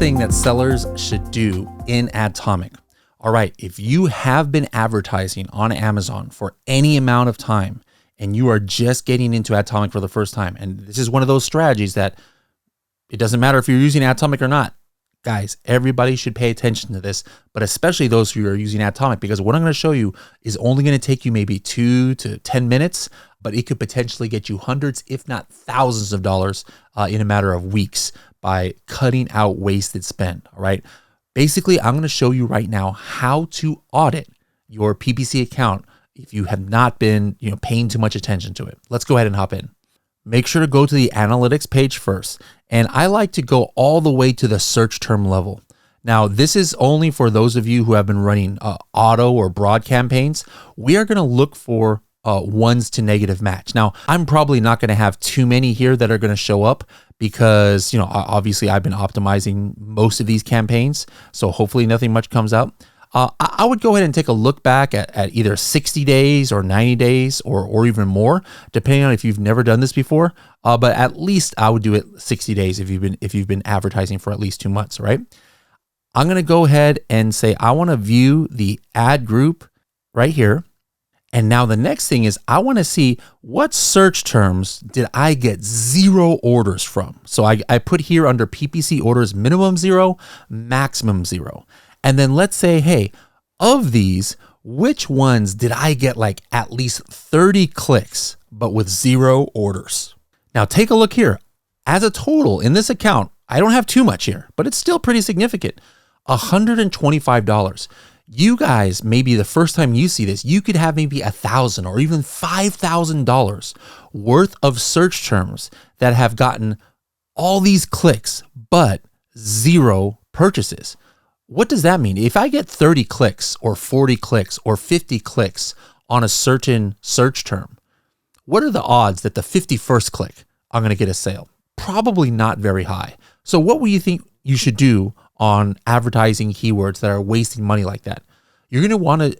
thing that sellers should do in Atomic. All right, if you have been advertising on Amazon for any amount of time and you are just getting into Atomic for the first time, and this is one of those strategies that it doesn't matter if you're using Atomic or not. Guys, everybody should pay attention to this, but especially those who are using Atomic, because what I'm going to show you is only going to take you maybe 2 to 10 minutes, but it could potentially get you hundreds, if not thousands of dollars in a matter of weeks by cutting out wasted spend. All right. Basically, I'm going to show you right now how to audit your PPC account if you have not been, paying too much attention to it. Let's go ahead and hop in. Make sure to go to the analytics page first. And I like to go all the way to the search term level. Now, this is only for those of you who have been running auto or broad campaigns. We are going to look for ones to negative match. Now, I'm probably not going to have too many here that are going to show up because, obviously I've been optimizing most of these campaigns. So hopefully nothing much comes out. I would go ahead and take a look back at either 60 days or 90 days or even more, depending on if you've never done this before. But at least I would do it 60 days if you've been advertising for at least 2 months, right? I'm going to go ahead and say I want to view the ad group right here. And now the next thing is I want to see what search terms did I get 0 orders from. So I put here under PPC orders minimum 0, maximum 0. And then let's say, hey, of these, which ones did I get like at least 30 clicks, but with 0 orders? Now take a look here. As a total in this account, I don't have too much here, but it's still pretty significant. $125. You guys, maybe the first time you see this, you could have maybe $1,000 or even $5,000 worth of search terms that have gotten all these clicks, but 0 purchases. What does that mean? If I get 30 clicks or 40 clicks or 50 clicks on a certain search term, what are the odds that the 51st click I'm going to get a sale? Probably not very high. So what do you think you should do on advertising keywords that are wasting money like that? You're going to want to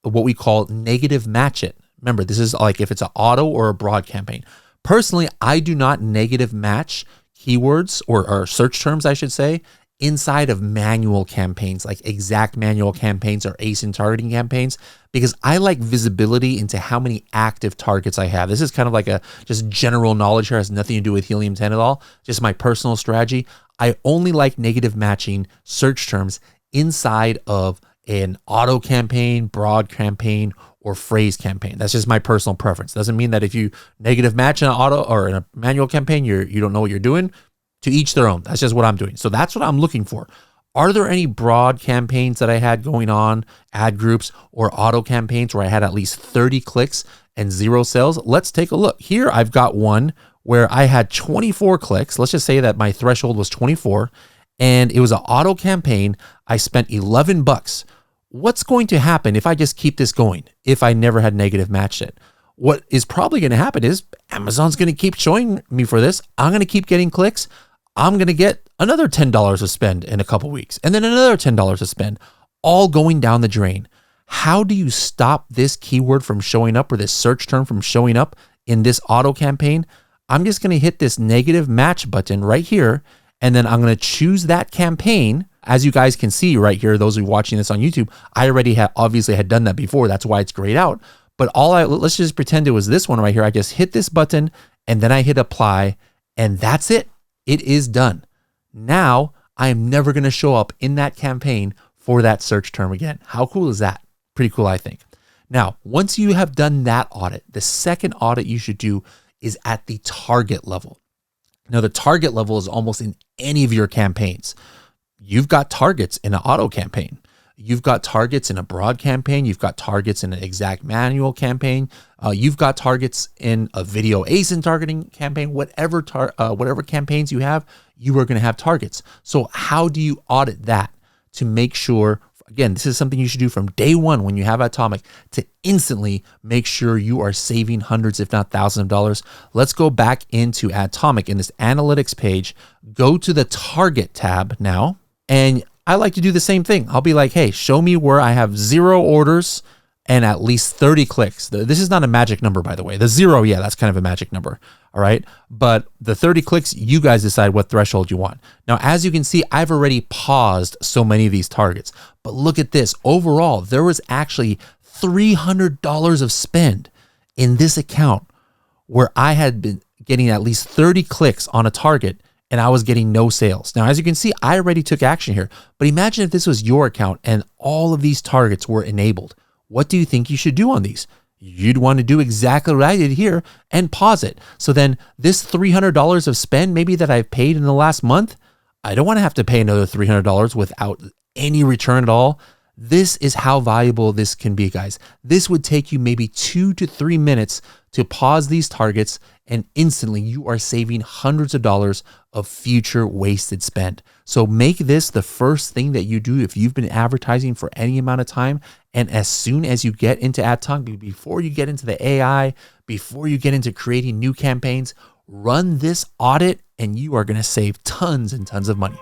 what we call negative match it. Remember, this is like if it's an auto or a broad campaign. Personally, I do not negative match keywords or search terms, I should say, inside of manual campaigns, like exact manual campaigns or ASIN targeting campaigns, because I like visibility into how many active targets I have. This is kind of like a just general knowledge here, has nothing to do with Helium 10 at all, just my personal strategy. I only like negative matching search terms inside of an auto campaign, broad campaign, or phrase campaign. That's just my personal preference. Doesn't mean that if you negative match in an auto or in a manual campaign, you don't know what you're doing. To each their own. That's just what I'm doing. So that's what I'm looking for. Are there any broad campaigns that I had going on, ad groups or auto campaigns where I had at least 30 clicks and 0 sales? Let's take a look. Here I've got one where I had 24 clicks. Let's just say that my threshold was 24 and it was an auto campaign. I spent $11. What's going to happen if I just keep this going? If I never had negative matched it? What is probably going to happen is Amazon's going to keep showing me for this. I'm going to keep getting clicks. I'm going to get another $10 to spend in a couple weeks and then another $10 to spend, all going down the drain. How do you stop this keyword from showing up or this search term from showing up in this auto campaign? I'm just going to hit this negative match button right here. And then I'm going to choose that campaign. As you guys can see right here, those who are watching this on YouTube, I already obviously had done that before. That's why it's grayed out. But let's just pretend it was this one right here. I just hit this button and then I hit apply and that's it. It is done. Now I am never going to show up in that campaign for that search term again. How cool is that? Pretty cool, I think. Now, once you have done that audit, the second audit you should do is at the target level. Now, the target level is almost in any of your campaigns. You've got targets in an auto campaign. You've got targets in a broad campaign. You've got targets in an exact manual campaign. You've got targets in a video ASIN targeting campaign. Whatever campaigns you have, you are going to have targets. So how do you audit that to make sure, again, this is something you should do from day one when you have Atomic to instantly make sure you are saving hundreds, if not thousands of dollars. Let's go back into Atomic in this analytics page, go to the target tab now, and I like to do the same thing. I'll be like, hey, show me where I have 0 orders, and at least 30 clicks. This is not a magic number, by the way. The 0, yeah, that's kind of a magic number. All right. But the 30 clicks, you guys decide what threshold you want. Now, as you can see, I've already paused so many of these targets. But look at this. Overall, there was actually $300 of spend in this account where I had been getting at least 30 clicks on a target and I was getting no sales. Now, as you can see, I already took action here. But imagine if this was your account and all of these targets were enabled. What do you think you should do on these? You'd want to do exactly what I did here and pause it. So then this $300 of spend maybe that I've paid in the last month, I don't want to have to pay another $300 without any return at all. This is how valuable this can be, guys. This would take you maybe 2 to 3 minutes to pause these targets, and instantly you are saving hundreds of dollars of future wasted spend. So make this the first thing that you do if you've been advertising for any amount of time. And as soon as you get into ad talk, before you get into the AI, before you get into creating new campaigns, run this audit and you are going to save tons and tons of money.